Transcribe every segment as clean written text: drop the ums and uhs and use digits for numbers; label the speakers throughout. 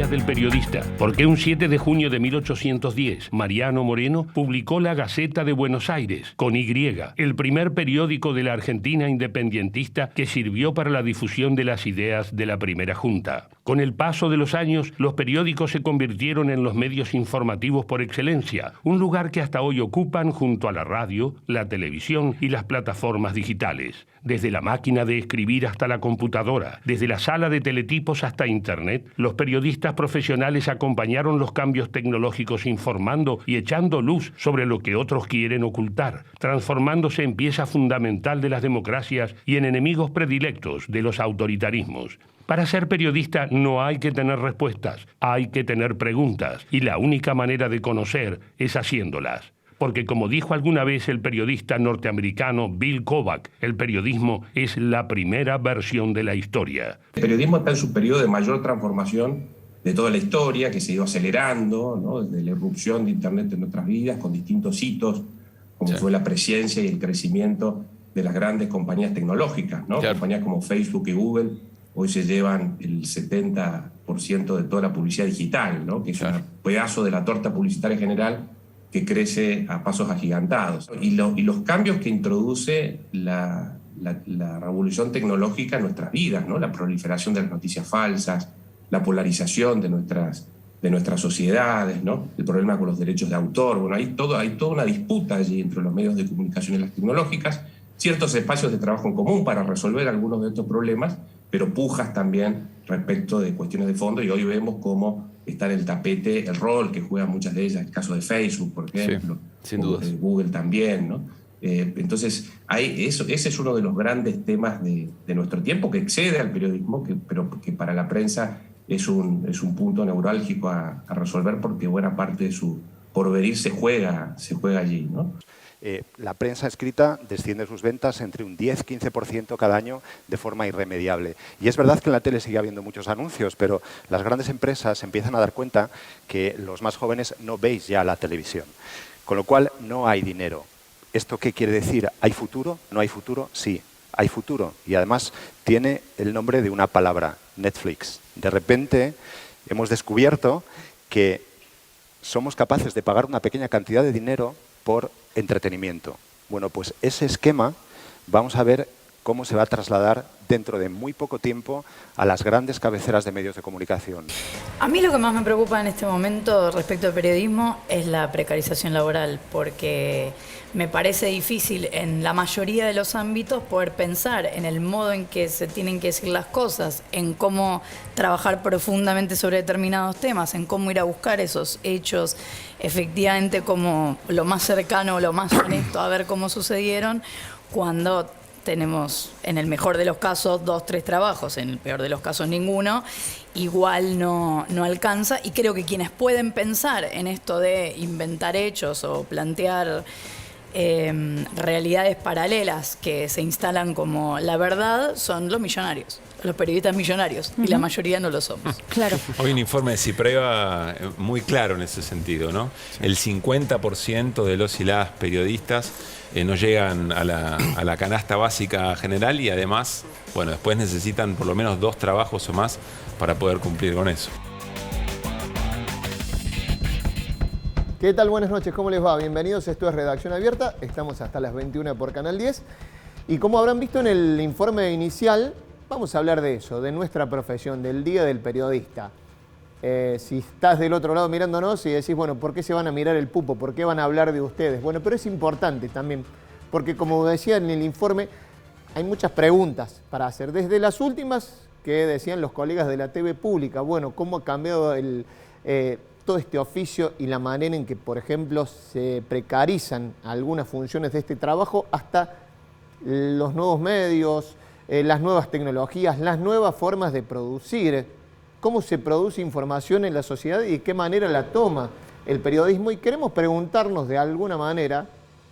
Speaker 1: Día del Periodista, porque un 7 de junio de 1810, Mariano Moreno publicó La Gaceta de Buenos Aires, con Y, el primer periódico de la Argentina independientista que sirvió para la difusión de las ideas de la primera junta. Con el paso de los años, los periódicos se convirtieron en los medios informativos por excelencia, un lugar que hasta hoy ocupan junto a la radio, la televisión y las plataformas digitales. Desde la máquina de escribir hasta la computadora, desde la sala de teletipos hasta Internet, los periodistas profesionales acompañaron los cambios tecnológicos informando y echando luz sobre lo que otros quieren ocultar, transformándose en pieza fundamental de las democracias y en enemigos predilectos de los autoritarismos. Para ser periodista no hay que tener respuestas, hay que tener preguntas, y la única manera de conocer es haciéndolas. Porque como dijo alguna vez el periodista norteamericano Bill Kovac, el periodismo es la primera versión de la historia.
Speaker 2: El periodismo está en su periodo de mayor transformación de toda la historia, que se ha ido acelerando, ¿no? Desde la irrupción de Internet en nuestras vidas, con distintos hitos, como fue la presencia y el crecimiento de las grandes compañías tecnológicas, ¿no? Compañías como Facebook y Google hoy se llevan el 70% de toda la publicidad digital, ¿no? Que es un pedazo de la torta publicitaria general que crece a pasos agigantados. Y los cambios que introduce la revolución tecnológica en nuestras vidas, ¿no? La proliferación de las noticias falsas, la polarización de nuestras sociedades, ¿no? El problema con los derechos de autor. Bueno, hay toda una disputa allí entre los medios de comunicación y las tecnológicas, ciertos espacios de trabajo en común para resolver algunos de estos problemas, pero pujas también respecto de cuestiones de fondo, y hoy vemos cómo está en el tapete el rol que juegan muchas de ellas, el caso de Facebook, por ejemplo,
Speaker 3: sin dudas.
Speaker 2: Google también, ¿no? Entonces, ese es uno de los grandes temas de nuestro tiempo, que excede al periodismo, pero que para la prensa es un punto neurálgico a resolver, porque buena parte de su porvenir se juega allí, ¿no?
Speaker 4: La prensa escrita desciende sus ventas entre un 10-15% cada año de forma irremediable. Y es verdad que en la tele sigue habiendo muchos anuncios, pero las grandes empresas empiezan a dar cuenta que los más jóvenes no veis ya la televisión. Con lo cual, no hay dinero. ¿Esto qué quiere decir? ¿Hay futuro? ¿No hay futuro? Sí, hay futuro. Y además tiene el nombre de una palabra, Netflix. De repente hemos descubierto que somos capaces de pagar una pequeña cantidad de dinero por entretenimiento. Bueno, pues ese esquema vamos a ver cómo se va a trasladar dentro de muy poco tiempo a las grandes cabeceras de medios de comunicación.
Speaker 5: A mí lo que más me preocupa en este momento respecto al periodismo es la precarización laboral, porque me parece difícil en la mayoría de los ámbitos poder pensar en el modo en que se tienen que decir las cosas, en cómo trabajar profundamente sobre determinados temas, en cómo ir a buscar esos hechos efectivamente como lo más cercano, lo más honesto, a ver cómo sucedieron, cuando tenemos, en el mejor de los casos, 2, 3 trabajos, en el peor de los casos ninguno, igual no alcanza. Y creo que quienes pueden pensar en esto de inventar hechos o plantear realidades paralelas que se instalan como la verdad son los millonarios, los periodistas millonarios, y la mayoría no lo somos.
Speaker 6: Claro.
Speaker 3: Hoy un informe de Cipreva muy claro en ese sentido, ¿no? El 50% de los y las periodistas no llegan a la canasta básica general, y además, bueno, después necesitan por lo menos 2 trabajos o más para poder cumplir con eso.
Speaker 7: ¿Qué tal? Buenas noches, ¿cómo les va? Bienvenidos, esto es Redacción Abierta, estamos hasta las 21 por Canal 10, y como habrán visto en el informe inicial, vamos a hablar de eso, de nuestra profesión, del Día del Periodista. Si estás del otro lado mirándonos y decís, bueno, ¿por qué se van a mirar el pupo? ¿Por qué van a hablar de ustedes? Bueno, pero es importante también, porque como decía en el informe, hay muchas preguntas para hacer. Desde las últimas que decían los colegas de la TV pública, bueno, cómo ha cambiado todo este oficio y la manera en que, por ejemplo, se precarizan algunas funciones de este trabajo, hasta los nuevos medios, las nuevas tecnologías, las nuevas formas de producir, cómo se produce información en la sociedad y de qué manera la toma el periodismo. Y queremos preguntarnos de alguna manera,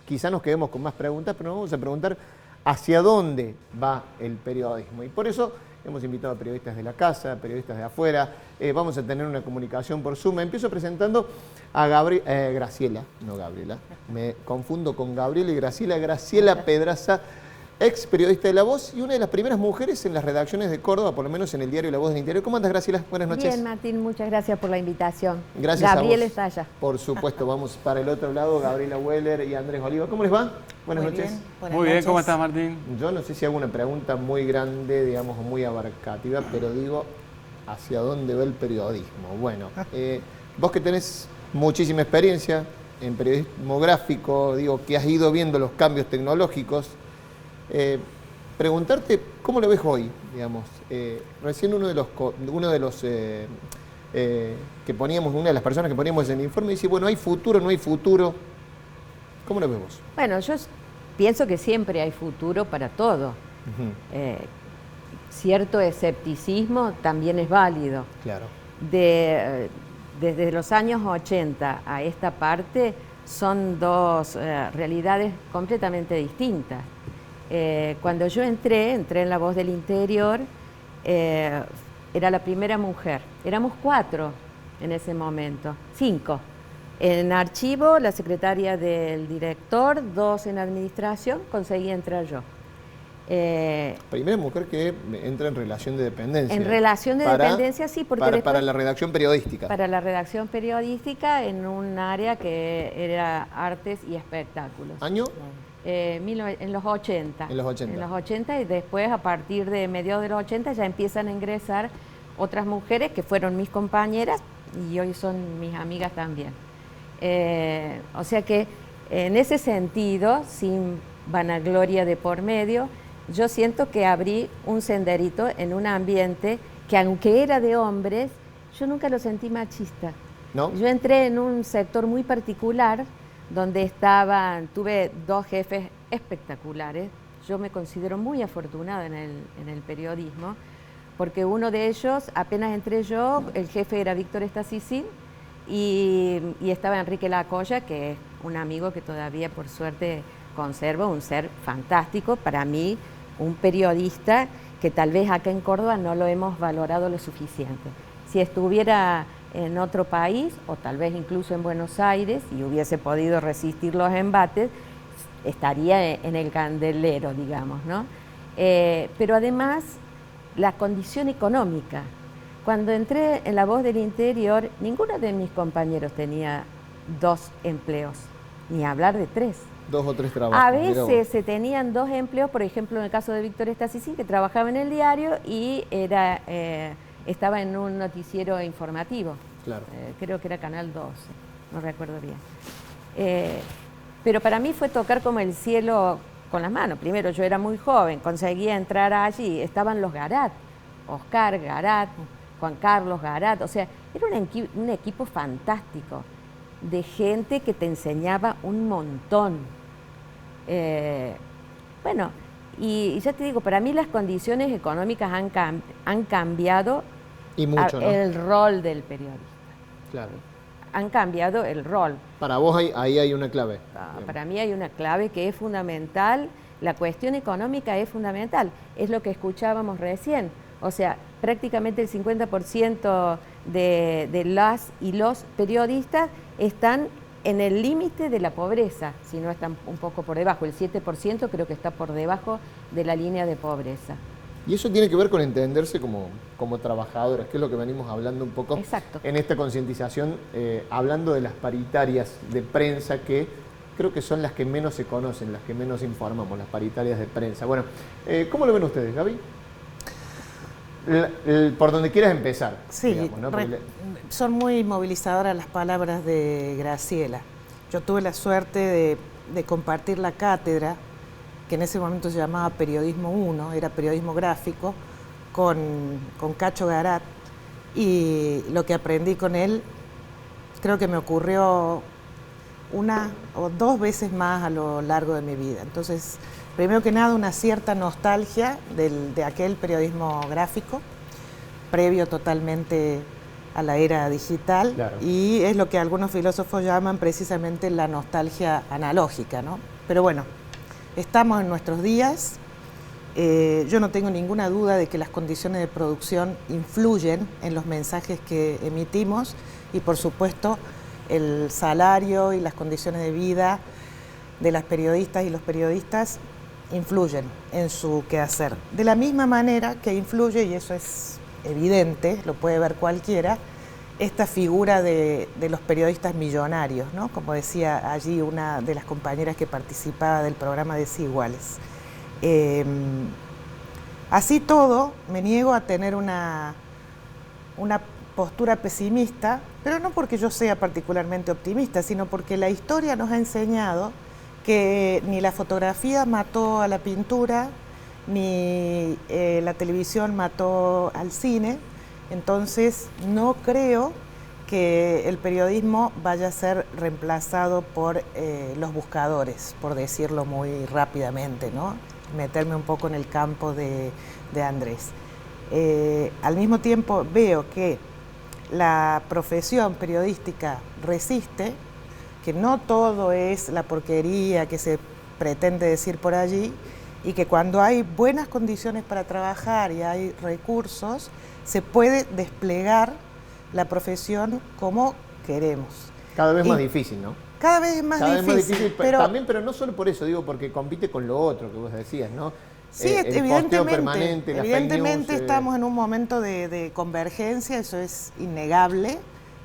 Speaker 7: quizá nos quedemos con más preguntas, pero nos vamos a preguntar hacia dónde va el periodismo. Y por eso hemos invitado a periodistas de la casa, periodistas de afuera, vamos a tener una comunicación por Zoom. Empiezo presentando a Graciela, no Gabriela, me confundo con Gabriela y Graciela. Graciela Pedraza, ex periodista de La Voz y una de las primeras mujeres en las redacciones de Córdoba, por lo menos en el diario La Voz del Interior. ¿Cómo andas, Graciela? Buenas noches.
Speaker 6: Bien, Martín, muchas gracias por la invitación.
Speaker 7: Gracias
Speaker 6: Gabriel
Speaker 7: a vos.
Speaker 6: está allá.
Speaker 7: Por supuesto, vamos para el otro lado, Gabriela Weller y Andrés Oliva. ¿Cómo les va? Buenas noches.
Speaker 8: Muy bien, ¿cómo estás, Martín?
Speaker 7: Yo no sé si hago una pregunta muy grande, digamos, muy abarcativa, pero digo, ¿hacia dónde va el periodismo? Bueno, vos que tenés muchísima experiencia en periodismo gráfico, digo, que has ido viendo los cambios tecnológicos, preguntarte cómo lo ves hoy, digamos. Recién uno de los que poníamos, una de las personas que poníamos en el informe dice, bueno, ¿hay futuro, no hay futuro? ¿Cómo lo ves vos?
Speaker 6: Bueno, yo pienso que siempre hay futuro para todo. Cierto escepticismo también es válido.
Speaker 7: Claro.
Speaker 6: Desde los años 80 a esta parte son dos realidades completamente distintas. Cuando yo entré en La Voz del Interior, era la primera mujer. Éramos 4 en ese momento, 5. En archivo, la secretaria del director, 2 en administración, conseguí entrar yo.
Speaker 7: Primera mujer que entra en relación de dependencia.
Speaker 6: En relación de dependencia, sí, porque
Speaker 7: para la redacción periodística.
Speaker 6: Para la redacción periodística en un área que era artes y espectáculos.
Speaker 7: ¿Año?
Speaker 6: En los 80.
Speaker 7: En los 80.
Speaker 6: En los 80 y después a partir de mediados de los 80 ya empiezan a ingresar otras mujeres que fueron mis compañeras y hoy son mis amigas también. O sea que en ese sentido, sin vanagloria de por medio, yo siento que abrí un senderito en un ambiente que aunque era de hombres, yo nunca lo sentí machista.
Speaker 7: ¿No?
Speaker 6: Yo entré en un sector muy particular donde tuve 2 jefes espectaculares. Yo me considero muy afortunada en el periodismo, porque uno de ellos, apenas entré yo, el jefe era Víctor Estasicín y estaba Enrique Lacoya, que es un amigo que todavía por suerte conservo, un ser fantástico, para mí un periodista que tal vez acá en Córdoba no lo hemos valorado lo suficiente. Si estuviera en otro país, o tal vez incluso en Buenos Aires, y hubiese podido resistir los embates, estaría en el candelero, digamos, ¿no? Pero además, la condición económica. Cuando entré en La Voz del Interior, ninguno de mis compañeros tenía 2 empleos, ni hablar de 3.
Speaker 7: 2 o 3 trabajos.
Speaker 6: A veces se tenían 2 empleos, por ejemplo, en el caso de Víctor Estasicín, que trabajaba en el diario y estaba en un noticiero informativo.
Speaker 7: Claro.
Speaker 6: Creo que era Canal 12, no recuerdo bien. Pero para mí fue tocar como el cielo con las manos. Primero, yo era muy joven, conseguía entrar allí, estaban los Garat, Oscar Garat, Juan Carlos Garat, o sea, era un equipo fantástico de gente que te enseñaba un montón. Bueno, y ya te digo, para mí las condiciones económicas han cambiado
Speaker 7: y mucho, ¿no?
Speaker 6: El rol del periodista.
Speaker 7: Claro.
Speaker 6: Han cambiado el rol.
Speaker 7: Para vos ahí hay una clave.
Speaker 6: Para mí hay una clave que es fundamental. La cuestión económica es fundamental. Es lo que escuchábamos recién. O sea, prácticamente el 50% de las y los periodistas están en el límite de la pobreza, si no están un poco por debajo. El 7% creo que está por debajo de la línea de pobreza.
Speaker 7: Y eso tiene que ver con entenderse como trabajadoras, que es lo que venimos hablando un poco.
Speaker 6: Exacto.
Speaker 7: En esta concientización, hablando de las paritarias de prensa, que creo que son las que menos se conocen, las que menos informamos, las paritarias de prensa. Bueno, ¿cómo lo ven ustedes, Gaby? Por donde quieras empezar.
Speaker 9: Sí,
Speaker 7: digamos, ¿no?
Speaker 9: son muy movilizadoras las palabras de Graciela. Yo tuve la suerte de compartir la cátedra, que en ese momento se llamaba Periodismo 1, era periodismo gráfico, con Cacho Garat, y lo que aprendí con él, creo que me ocurrió 1 o 2 veces más a lo largo de mi vida. Entonces, primero que nada, una cierta nostalgia de aquel periodismo gráfico, previo totalmente a la era digital, claro. Y es lo que algunos filósofos llaman precisamente la nostalgia analógica, ¿no? Pero bueno, estamos en nuestros días. Yo no tengo ninguna duda de que las condiciones de producción influyen en los mensajes que emitimos y, por supuesto, el salario y las condiciones de vida de las periodistas y los periodistas influyen en su quehacer. De la misma manera que influye, y eso es evidente, lo puede ver cualquiera, esta figura de los periodistas millonarios, ¿no? Como decía allí una de las compañeras que participaba del programa Desiguales. Así todo, me niego a tener una postura pesimista, pero no porque yo sea particularmente optimista, sino porque la historia nos ha enseñado que ni la fotografía mató a la pintura, ni la televisión mató al cine. Entonces no creo que el periodismo vaya a ser reemplazado por los buscadores, por decirlo muy rápidamente, ¿no? Meterme un poco en el campo de Andrés. Al mismo tiempo veo que la profesión periodística resiste, que no todo es la porquería que se pretende decir por allí, y que cuando hay buenas condiciones para trabajar y hay recursos, se puede desplegar la profesión como queremos.
Speaker 7: Cada vez más difícil, ¿no?
Speaker 9: Cada vez es más difícil,
Speaker 7: pero también, pero no solo por eso, digo, porque compite con lo otro que vos decías, ¿no?
Speaker 9: Sí, evidentemente estamos en un momento de convergencia, eso es innegable.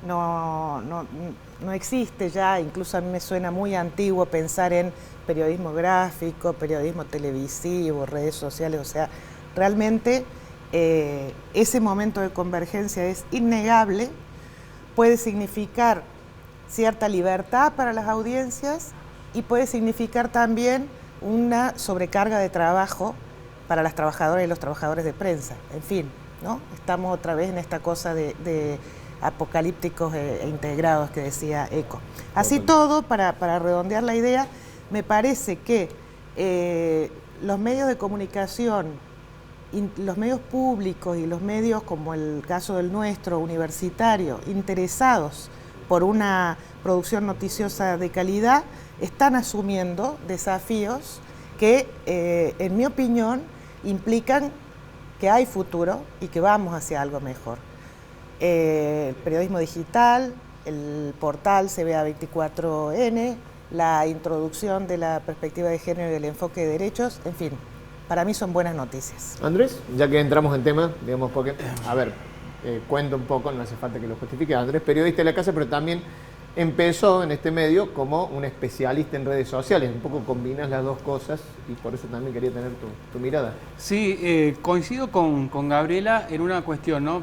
Speaker 9: No existe ya, incluso a mí me suena muy antiguo pensar en periodismo gráfico, periodismo televisivo, redes sociales, o sea, realmente ese momento de convergencia es innegable, puede significar cierta libertad para las audiencias y puede significar también una sobrecarga de trabajo para las trabajadoras y los trabajadores de prensa. En fin, ¿no? Estamos otra vez en esta cosa de apocalípticos e integrados que decía Eco. Así todo, para redondear la idea, me parece que los medios de comunicación, los medios públicos y los medios, como el caso del nuestro, universitario, interesados por una producción noticiosa de calidad, están asumiendo desafíos que, en mi opinión, implican que hay futuro y que vamos hacia algo mejor. El periodismo digital, el portal CBA24N, la introducción de la perspectiva de género y del enfoque de derechos, en fin, para mí son buenas noticias.
Speaker 7: Andrés, ya que entramos en tema, digamos, porque, a ver, cuento un poco, no hace falta que lo justifique. Andrés, periodista de la casa, pero también empezó en este medio como un especialista en redes sociales. Un poco combinas las dos cosas y por eso también quería tener tu mirada.
Speaker 8: Sí, coincido con Gabriela en una cuestión, ¿no?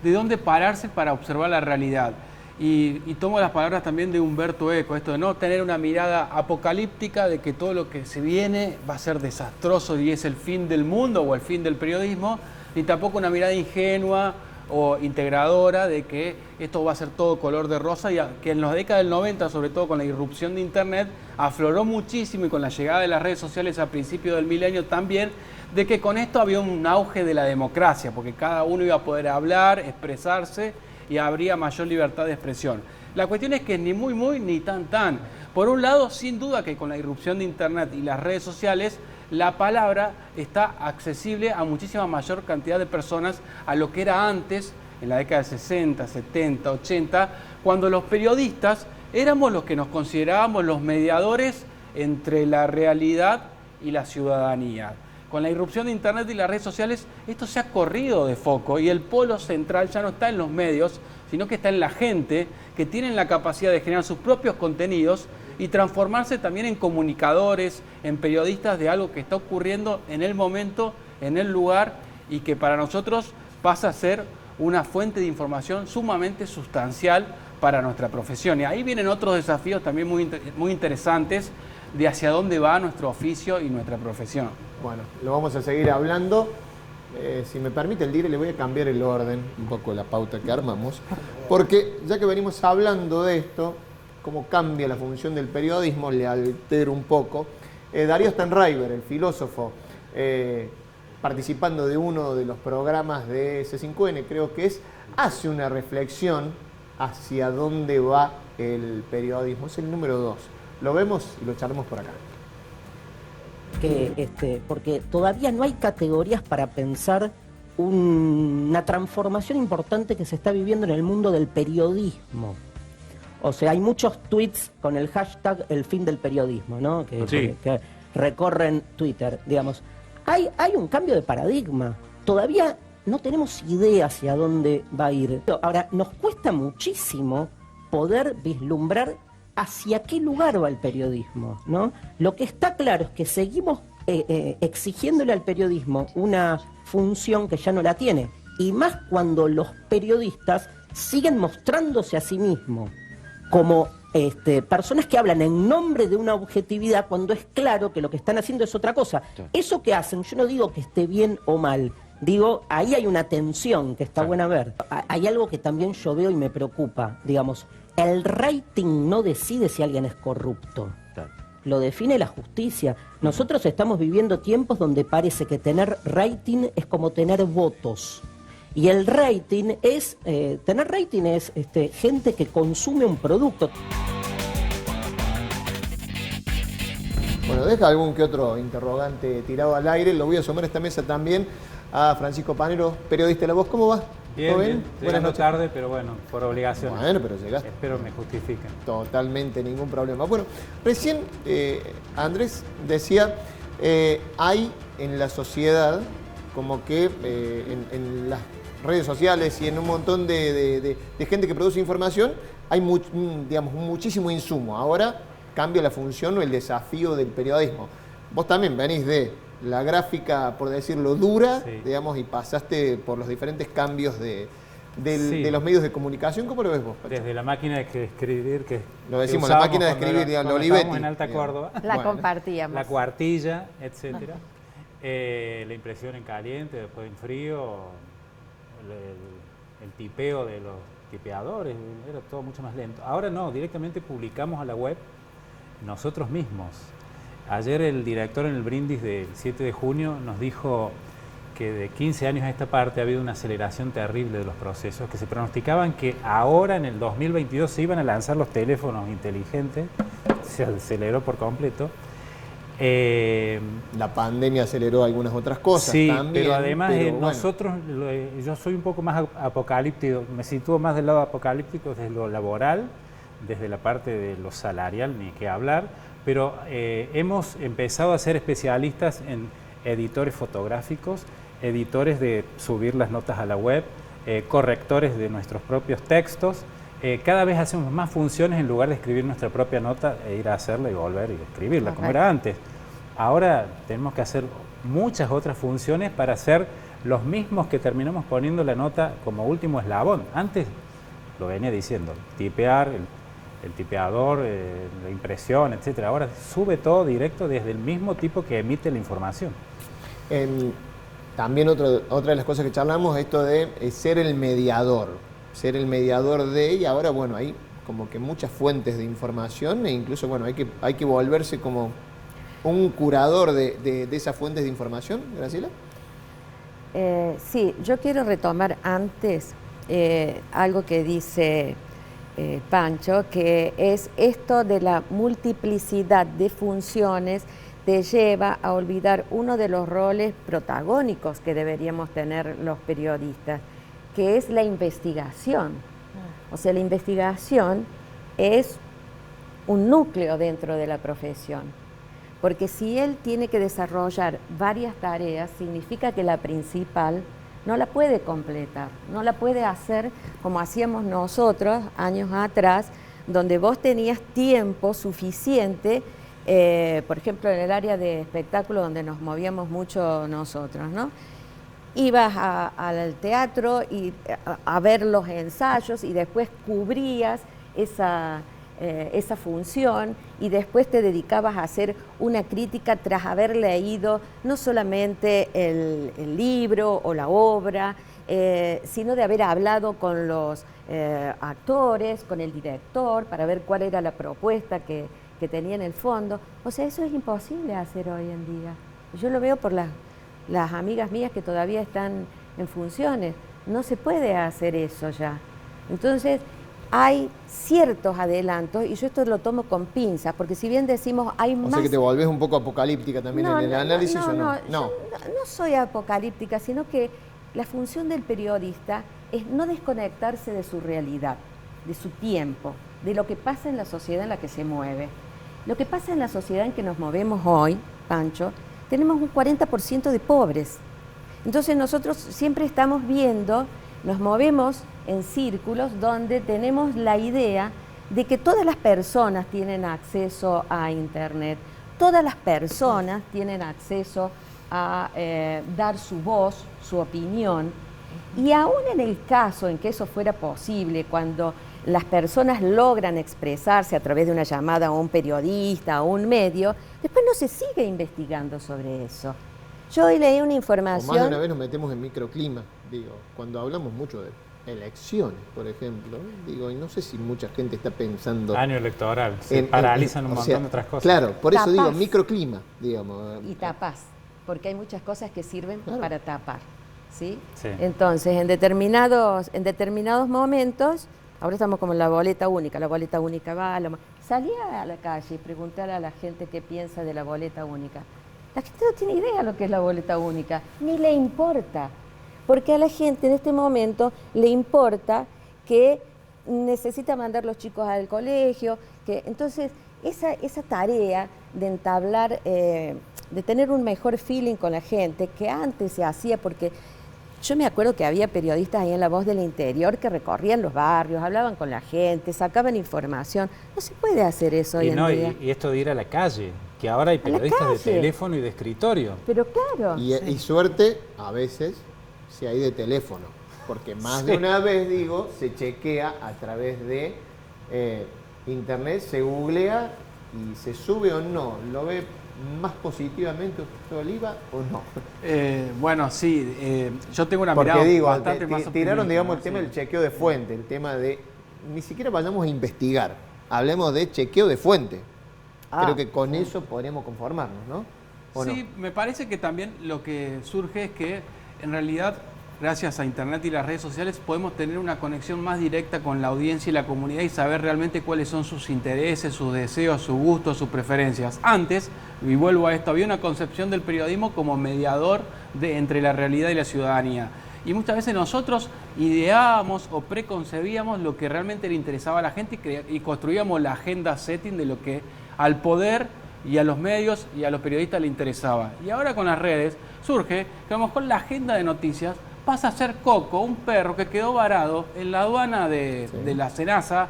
Speaker 8: De dónde pararse para observar la realidad. Y tomo las palabras también de Humberto Eco, esto de no tener una mirada apocalíptica de que todo lo que se viene va a ser desastroso y es el fin del mundo o el fin del periodismo, ni tampoco una mirada ingenua o integradora de que esto va a ser todo color de rosa, y que en la década del 90, sobre todo con la irrupción de Internet, afloró muchísimo, y con la llegada de las redes sociales a principios del milenio también, de que con esto había un auge de la democracia, porque cada uno iba a poder hablar, expresarse, y habría mayor libertad de expresión. La cuestión es que ni muy muy ni tan tan. Por un lado, sin duda que con la irrupción de Internet y las redes sociales, la palabra está accesible a muchísima mayor cantidad de personas a lo que era antes, en la década de 60, 70, 80, cuando los periodistas éramos los que nos considerábamos los mediadores entre la realidad y la ciudadanía. Con la irrupción de Internet y las redes sociales, esto se ha corrido de foco y el polo central ya no está en los medios, sino que está en la gente, que tienen la capacidad de generar sus propios contenidos y transformarse también en comunicadores, en periodistas de algo que está ocurriendo en el momento, en el lugar, y que para nosotros pasa a ser una fuente de información sumamente sustancial para nuestra profesión. Y ahí vienen otros desafíos también muy interesantes de hacia dónde va nuestro oficio y nuestra profesión.
Speaker 7: Bueno, lo vamos a seguir hablando. Si me permite el dire, le voy a cambiar el orden, un poco la pauta que armamos, porque ya que venimos hablando de esto, cómo cambia la función del periodismo, le altero un poco. Darío Stanraiver, el filósofo, participando de uno de los programas de C5N, creo que hace una reflexión hacia dónde va el periodismo. Es el número 2. Lo vemos y lo charlamos por acá.
Speaker 10: Porque todavía no hay categorías para pensar una transformación importante que se está viviendo en el mundo del periodismo. O sea, hay muchos tweets con el hashtag el fin del periodismo, ¿no?
Speaker 8: Sí.
Speaker 10: recorren Twitter, digamos. Hay un cambio de paradigma. Todavía no tenemos idea hacia dónde va a ir. Ahora, nos cuesta muchísimo poder vislumbrar hacia qué lugar va el periodismo, ¿no? Lo que está claro es que seguimos exigiéndole al periodismo una función que ya no la tiene. Y más cuando los periodistas siguen mostrándose a sí mismos como personas que hablan en nombre de una objetividad cuando es claro que lo que están haciendo es otra cosa. Eso que hacen, yo no digo que esté bien o mal, digo, ahí hay una tensión que está buena ver. Hay algo que también yo veo y me preocupa, digamos, el rating no decide si alguien es corrupto. Lo define la justicia. Nosotros estamos viviendo tiempos donde parece que tener rating es como tener votos. Y el rating es, tener rating es gente que consume un producto.
Speaker 7: Bueno, deja algún que otro interrogante tirado al aire. Lo voy a sumar a esta mesa también a Francisco Panero, periodista de La Voz. ¿Cómo va?
Speaker 11: Bien,
Speaker 7: ¿Todo
Speaker 11: bien.
Speaker 7: Buenas noches.
Speaker 11: Tarde, pero bueno, por obligación.
Speaker 7: Bueno, pero llegaste.
Speaker 11: Espero me justifiquen.
Speaker 7: Totalmente, ningún problema. Bueno, recién Andrés decía, hay en la sociedad como que en las redes sociales y en un montón de gente que produce información, hay digamos, muchísimo insumo. Ahora cambia la función o el desafío del periodismo. Vos también venís de la gráfica, por decirlo, dura, sí, digamos, y pasaste por los diferentes cambios de los medios de comunicación. ¿Cómo lo ves vos, Pacho?
Speaker 11: Desde la máquina de escribir, que
Speaker 7: lo decimos, la máquina de escribir, digamos, Olivetti.
Speaker 11: En Alta Córdoba.
Speaker 6: La compartíamos.
Speaker 11: La cuartilla, etcétera. La impresión en caliente, después en frío, el tipeo de los tipeadores, era todo mucho más lento. Ahora no, directamente publicamos a la web nosotros mismos. Ayer el director en el brindis del 7 de junio nos dijo que de 15 años a esta parte ha habido una aceleración terrible de los procesos, que se pronosticaban que ahora en el 2022 se iban a lanzar los teléfonos inteligentes, se aceleró por completo.
Speaker 7: La pandemia aceleró algunas otras cosas,
Speaker 11: sí,
Speaker 7: también.
Speaker 11: pero además
Speaker 7: bueno,
Speaker 11: nosotros, yo soy un poco más apocalíptico, me sitúo más del lado apocalíptico desde lo laboral, desde la parte de lo salarial, ni qué hablar, pero hemos empezado a ser especialistas en editores fotográficos, editores de subir las notas a la web, correctores de nuestros propios textos. Cada vez hacemos más funciones en lugar de escribir nuestra propia nota e ir a hacerla y volver y escribirla, como era antes. Ahora tenemos que hacer muchas otras funciones para ser los mismos que terminamos poniendo la nota como último eslabón. Antes, lo venía diciendo, tipear, el tipeador, la impresión, etcétera. Ahora sube todo directo desde el mismo tipo que emite la información.
Speaker 7: También otra de las cosas que charlamos es esto de ser el mediador y ahora, bueno, hay como que muchas fuentes de información e incluso, bueno, hay que volverse como un curador de esas fuentes de información. Graciela.
Speaker 6: Sí, yo quiero retomar antes algo que dice Pancho, que es esto de la multiplicidad de funciones te lleva a olvidar uno de los roles protagónicos que deberíamos tener los periodistas, que es la investigación. O sea, la investigación es un núcleo dentro de la profesión, porque si él tiene que desarrollar varias tareas, significa que la principal no la puede completar, no la puede hacer como hacíamos nosotros años atrás, donde vos tenías tiempo suficiente, por ejemplo, en el área de espectáculo donde nos movíamos mucho nosotros, ¿no? Ibas al teatro y a ver los ensayos y después cubrías esa función y después te dedicabas a hacer una crítica tras haber leído no solamente el libro o la obra, sino de haber hablado con los actores, con el director, para ver cuál era la propuesta que tenía en el fondo. O sea, eso es imposible hacer hoy en día. Yo lo veo por las amigas mías que todavía están en funciones. No se puede hacer eso ya. Entonces, hay ciertos adelantos, y yo esto lo tomo con pinzas, porque si bien decimos hay más...
Speaker 7: O sea que te volvés un poco apocalíptica también en el análisis, ¿o no?
Speaker 6: No soy apocalíptica, sino que la función del periodista es no desconectarse de su realidad, de su tiempo, de lo que pasa en la sociedad en la que se mueve. Lo que pasa en la sociedad en que nos movemos hoy Pancho, tenemos un 40% de pobres. Entonces nosotros siempre estamos viendo, nos movemos en círculos donde tenemos la idea de que todas las personas tienen acceso a Internet, todas las personas tienen acceso a dar su voz, su opinión, y aún en el caso en que eso fuera posible, cuando las personas logran expresarse a través de una llamada a un periodista, a un medio, después no se sigue investigando sobre eso. Yo hoy leí una información...
Speaker 7: O más de una vez nos metemos en microclima, digo, cuando hablamos mucho de elecciones, por ejemplo, digo, y no sé si mucha gente está pensando...
Speaker 11: Año electoral, se paralizan un montón de otras cosas.
Speaker 7: Claro, por eso
Speaker 6: tapás.
Speaker 7: digo microclima, digamos.
Speaker 6: Y tapás, porque hay muchas cosas que sirven para tapar, ¿sí?
Speaker 11: Sí.
Speaker 6: Entonces, en determinados momentos, ahora estamos como en la boleta única va, salí a la calle y preguntar a la gente qué piensa de la boleta única. La gente no tiene idea de lo que es la boleta única, ni le importa, porque a la gente en este momento le importa que necesita mandar los chicos al colegio, que entonces esa tarea de entablar, de tener un mejor feeling con la gente, que antes se hacía porque... Yo me acuerdo que había periodistas ahí en La Voz del Interior que recorrían los barrios, hablaban con la gente, sacaban información. No se puede hacer eso hoy en día.
Speaker 11: Y esto de ir a la calle, que ahora hay periodistas de teléfono y de escritorio.
Speaker 6: Pero claro.
Speaker 7: Y suerte, a veces, si hay de teléfono, porque más de una vez, digo, se chequea a través de Internet, se googlea y se sube o no. ¿Lo ve más positivamente usted, Oliva, o no?
Speaker 8: Bueno, sí, yo tengo una
Speaker 7: porque
Speaker 8: mirada
Speaker 7: digo,
Speaker 8: bastante más
Speaker 7: tiraron, digamos, el tema
Speaker 8: sí.
Speaker 7: del chequeo de fuente, el tema de... Ni siquiera vayamos a investigar, hablemos de chequeo de fuente. Creo que con eso podríamos conformarnos, ¿no?
Speaker 8: Sí,
Speaker 7: no?
Speaker 8: Me parece que también lo que surge es que, en realidad, gracias a Internet y las redes sociales, podemos tener una conexión más directa con la audiencia y la comunidad y saber realmente cuáles son sus intereses, sus deseos, sus gustos, sus preferencias. Antes, y vuelvo a esto, había una concepción del periodismo como mediador entre la realidad y la ciudadanía. Y muchas veces nosotros ideábamos o preconcebíamos lo que realmente le interesaba a la gente y construíamos la agenda setting de lo que al poder y a los medios y a los periodistas le interesaba. Y ahora con las redes surge que a lo mejor la agenda de noticias pasa a ser Coco, un perro que quedó varado en la aduana de la Senasa,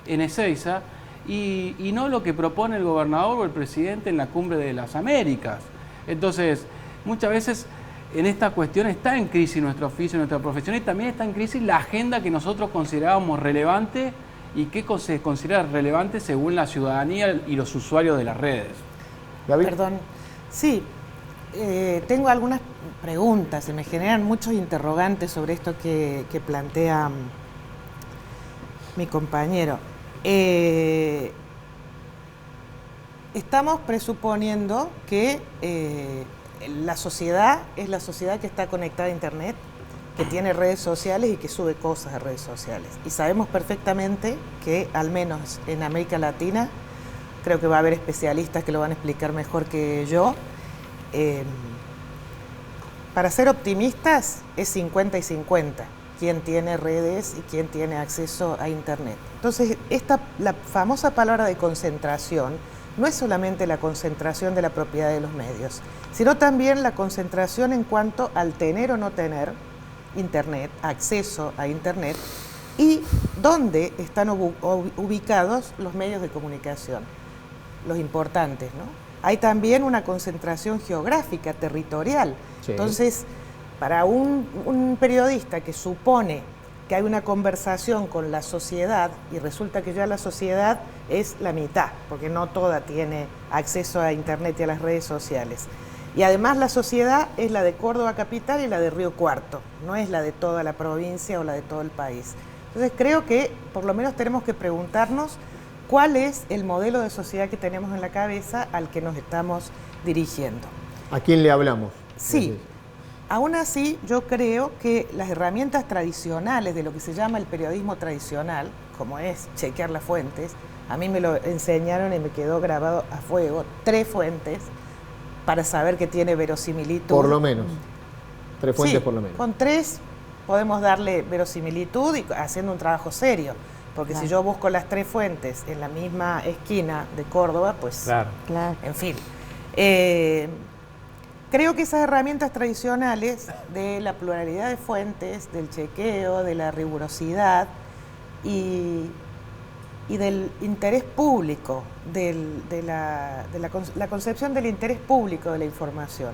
Speaker 8: en Ezeiza, y no lo que propone el gobernador o el presidente en la Cumbre de las Américas. Entonces, muchas veces en esta cuestión está en crisis nuestro oficio, nuestra profesión, y también está en crisis la agenda que nosotros considerábamos relevante y que se considera relevante según la ciudadanía y los usuarios de las redes.
Speaker 7: Gaby.
Speaker 9: Perdón. Sí, tengo algunas preguntas, se me generan muchos interrogantes sobre esto que plantea mi compañero. Estamos presuponiendo que la sociedad es la sociedad que está conectada a Internet, que tiene redes sociales y que sube cosas a redes sociales. Y sabemos perfectamente que, al menos en América Latina, creo que va a haber especialistas que lo van a explicar mejor que yo, para ser optimistas es 50 y 50, quién tiene redes y quién tiene acceso a Internet. Entonces, la famosa palabra de concentración no es solamente la concentración de la propiedad de los medios, sino también la concentración en cuanto al tener o no tener Internet, acceso a Internet, y dónde están ubicados los medios de comunicación, los importantes, ¿no? Hay también una concentración geográfica, territorial. Sí. Entonces, para un periodista que supone que hay una conversación con la sociedad y resulta que ya la sociedad es la mitad, porque no toda tiene acceso a Internet y a las redes sociales. Y además la sociedad es la de Córdoba capital y la de Río Cuarto, no es la de toda la provincia o la de todo el país. Entonces creo que por lo menos tenemos que preguntarnos cuál es el modelo de sociedad que tenemos en la cabeza al que nos estamos dirigiendo.
Speaker 7: ¿A quién le hablamos?
Speaker 9: Sí. Aún así, yo creo que las herramientas tradicionales de lo que se llama el periodismo tradicional, como es chequear las fuentes, a mí me lo enseñaron y me quedó grabado a fuego, 3 fuentes, para saber que tiene verosimilitud.
Speaker 7: Por lo menos. 3 fuentes
Speaker 9: sí,
Speaker 7: por lo menos.
Speaker 9: Con 3 podemos darle verosimilitud y haciendo un trabajo serio. Porque claro, si yo busco las 3 fuentes en la misma esquina de Córdoba, pues, claro, en fin. Creo que esas herramientas tradicionales de la pluralidad de fuentes, del chequeo, de la rigurosidad y del interés público, la concepción del interés público de la información.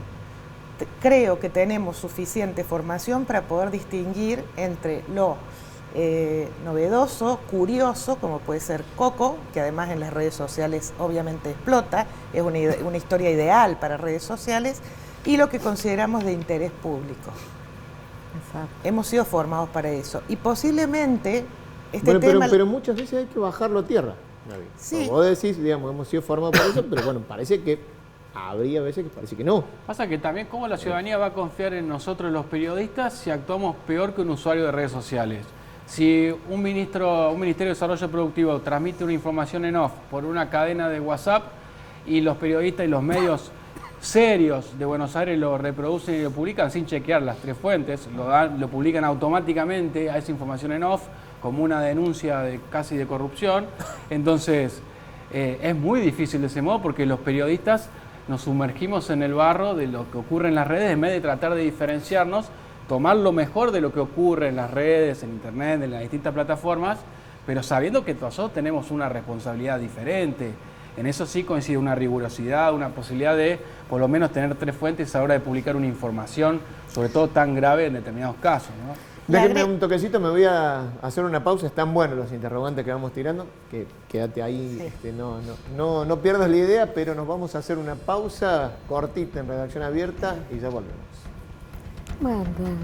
Speaker 9: Creo que tenemos suficiente formación para poder distinguir entre lo novedoso, curioso, como puede ser Coco, que además en las redes sociales obviamente explota, es una historia ideal para redes sociales, y lo que consideramos de interés público.
Speaker 6: Exacto.
Speaker 9: Hemos sido formados para eso. Y posiblemente
Speaker 7: pero muchas veces hay que bajarlo a tierra, Gaby.
Speaker 9: Sí.
Speaker 7: Como vos decís, digamos, hemos sido formados para eso, pero bueno, parece que habría veces que parece que no.
Speaker 8: Pasa que también cómo la ciudadanía va a confiar en nosotros los periodistas si actuamos peor que un usuario de redes sociales. Si un Ministerio de Desarrollo Productivo transmite una información en off por una cadena de WhatsApp y los periodistas y los medios serios de Buenos Aires lo reproducen y lo publican sin chequear las 3 fuentes, lo publican automáticamente a esa información en off como una denuncia casi de corrupción, entonces es muy difícil de ese modo porque los periodistas nos sumergimos en el barro de lo que ocurre en las redes en vez de tratar de diferenciarnos, tomar lo mejor de lo que ocurre en las redes, en internet, en las distintas plataformas, pero sabiendo que nosotros tenemos una responsabilidad diferente. En eso sí coincide una rigurosidad, una posibilidad de por lo menos tener 3 fuentes a la hora de publicar una información, sobre todo tan grave en determinados casos, ¿no?
Speaker 7: Déjenme un toquecito, me voy a hacer una pausa. Están buenos los interrogantes que vamos tirando. Que quédate ahí, sí. No pierdas la idea, pero nos vamos a hacer una pausa cortita en Redacción Abierta y ya volvemos.
Speaker 6: Bueno.